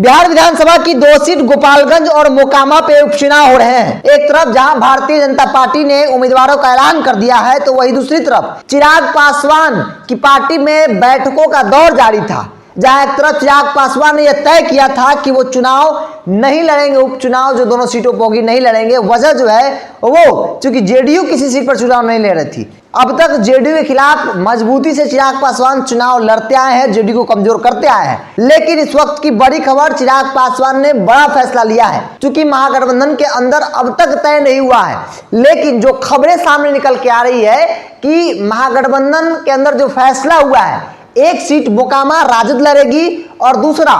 बिहार विधानसभा की 2 सीट गोपालगंज और मोकामा पे उपचुनाव हो रहे हैं। एक तरफ जहां भारतीय जनता पार्टी ने उम्मीदवारों का ऐलान कर दिया है, तो वही दूसरी तरफ चिराग पासवान की पार्टी में बैठकों का दौर जारी था। जहां एक तरफ चिराग पासवान ने यह तय किया था कि वो चुनाव नहीं लड़ेंगे, उपचुनाव जो दोनों सीटों पर होगी नहीं लड़ेंगे। वजह जो है वो चूंकि जेडीयू किसी सीट पर चुनाव नहीं ले रही थी। अब तक जेडीयू के खिलाफ मजबूती से चिराग पासवान चुनाव लड़ते आए हैं, जेडीयू को कमजोर करते आए हैं। लेकिन इस वक्त की बड़ी खबर, चिराग पासवान ने बड़ा फैसला लिया है। क्योंकि महागठबंधन के अंदर अब तक तय नहीं हुआ है, लेकिन जो खबरें सामने निकल के आ रही है कि महागठबंधन के अंदर जो फैसला हुआ है, एक सीट मोकामा राजद लड़ेगी और दूसरा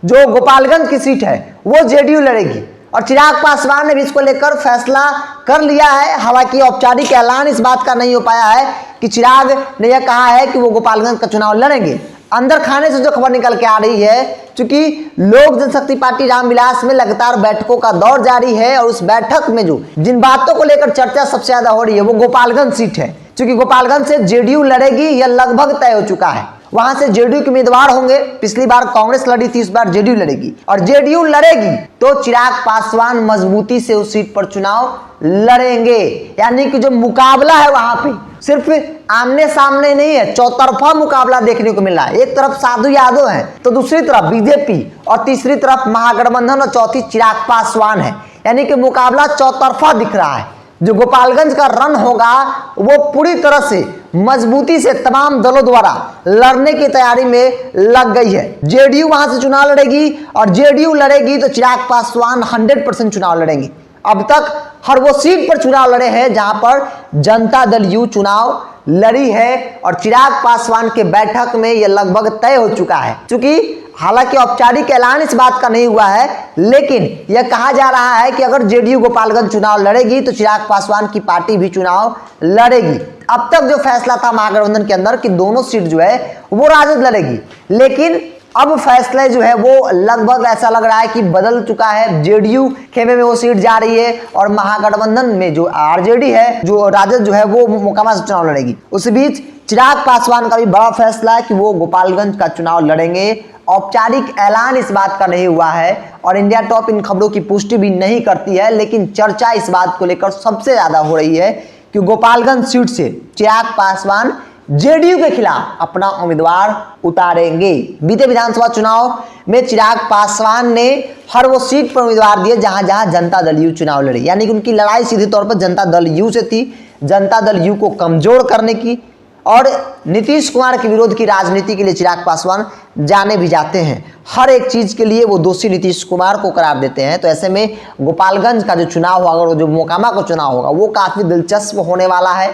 जो गोपालगंज की सीट है वो जेडीयू लड़ेगी। और चिराग पासवान ने भी इसको लेकर फैसला कर लिया है। हालांकि औपचारिक ऐलान इस बात का नहीं हो पाया है कि चिराग ने यह कहा है कि वो गोपालगंज का चुनाव लड़ेंगे। अंदर खाने से जो खबर निकल के आ रही है, क्योंकि लोक जनशक्ति पार्टी रामविलास में लगातार बैठकों का दौर जारी है और उस बैठक में जो जिन बातों को लेकर चर्चा सबसे ज्यादा हो रही है वो गोपालगंज सीट है। क्योंकि गोपालगंज से जेडीयू लड़ेगी, यह लगभग तय हो चुका है। वहां से जेडीयू के उम्मीदवार होंगे। पिछली बार कांग्रेस लड़ी थी, इस बार जेडीयू लड़ेगी और जेडीयू लड़ेगी तो चिराग पासवान मजबूती से उस सीट पर चुनाव लड़ेंगे। यानी कि जो मुकाबला है वहां पे सिर्फ आमने सामने नहीं है, चौतरफा मुकाबला देखने को मिल रहा है। एक तरफ साधु यादव है तो दूसरी तरफ बीजेपी और तीसरी तरफ महागठबंधन और चौथी चिराग पासवान है। यानी कि मुकाबला चौतरफा दिख रहा है। जो गोपालगंज का रन होगा वो पूरी तरह से मजबूती से तमाम दलों द्वारा लड़ने की तैयारी में लग गई है। जेडीयू वहां से चुनाव लड़ेगी और जेडीयू लड़ेगी तो चिराग पासवान 100% चुनाव लड़ेंगे। अब तक हर वो सीट पर चुनाव लड़े हैं जहां पर जनता दल यू चुनाव लड़ी है और चिराग पासवान के बैठक में यह लगभग तय हो चुका है। क्योंकि हालांकि औपचारिक ऐलान इस बात का नहीं हुआ है, लेकिन यह कहा जा रहा है कि अगर जेडीयू गोपालगंज चुनाव लड़ेगी तो चिराग पासवान की पार्टी भी चुनाव लड़ेगी। अब तक जो फैसला था महागठबंधन के अंदर कि दोनों सीट जो है वो राजद लड़ेगी, लेकिन अब फैसले जो है वो लगभग ऐसा लग रहा है कि बदल चुका है। जेडीयू खेमे में वो सीट जा रही है और महागठबंधन में जो आरजेडी है, जो राजद जो है वो मोकामा से चुनाव लड़ेगी। उस बीच चिराग पासवान का भी बड़ा फैसला है कि वो गोपालगंज का चुनाव लड़ेंगे। औपचारिक ऐलान इस बात का नहीं हुआ है और इंडिया टॉप इन खबरों की पुष्टि भी नहीं करती है, लेकिन चर्चा इस बात को लेकर सबसे ज्यादा हो रही है कि गोपालगंज सीट से चिराग पासवान जेडीयू के खिलाफ अपना उम्मीदवार उतारेंगे। बीते विधानसभा चुनाव में चिराग पासवान ने हर वो सीट पर उम्मीदवार दिए जहां जहां जनता दल यू चुनाव लड़ी। यानी कि उनकी लड़ाई सीधे तौर पर जनता दल यू से थी, जनता दल यू को कमजोर करने की। और नीतीश कुमार के विरोध की राजनीति के लिए चिराग पासवान जाने भी जाते हैं। हर एक चीज के लिए वो दोषी नीतीश कुमार को करार देते हैं। तो ऐसे में गोपालगंज का जो चुनाव होगा और जो मोकामा का चुनाव होगा वो काफी दिलचस्प होने वाला है।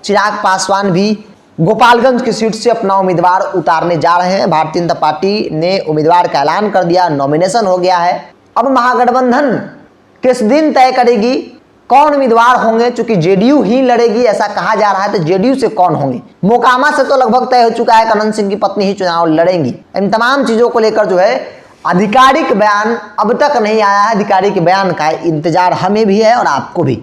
चिराग पासवान भी गोपालगंज की सीट से अपना उम्मीदवार उतारने जा रहे हैं। भारतीय जनता पार्टी ने उम्मीदवार का ऐलान कर दिया, नॉमिनेशन हो गया है। अब महागठबंधन किस दिन तय करेगी कौन उम्मीदवार होंगे, चूंकि जेडीयू ही लड़ेगी ऐसा कहा जा रहा है, तो जेडीयू से कौन होंगे। मोकामा से तो लगभग तय हो चुका है, अनंत सिंह की पत्नी ही चुनाव लड़ेंगी। इन तमाम चीजों को लेकर जो है आधिकारिक बयान अब तक नहीं आया है। आधिकारिक बयान का इंतजार हमें भी है और आपको भी।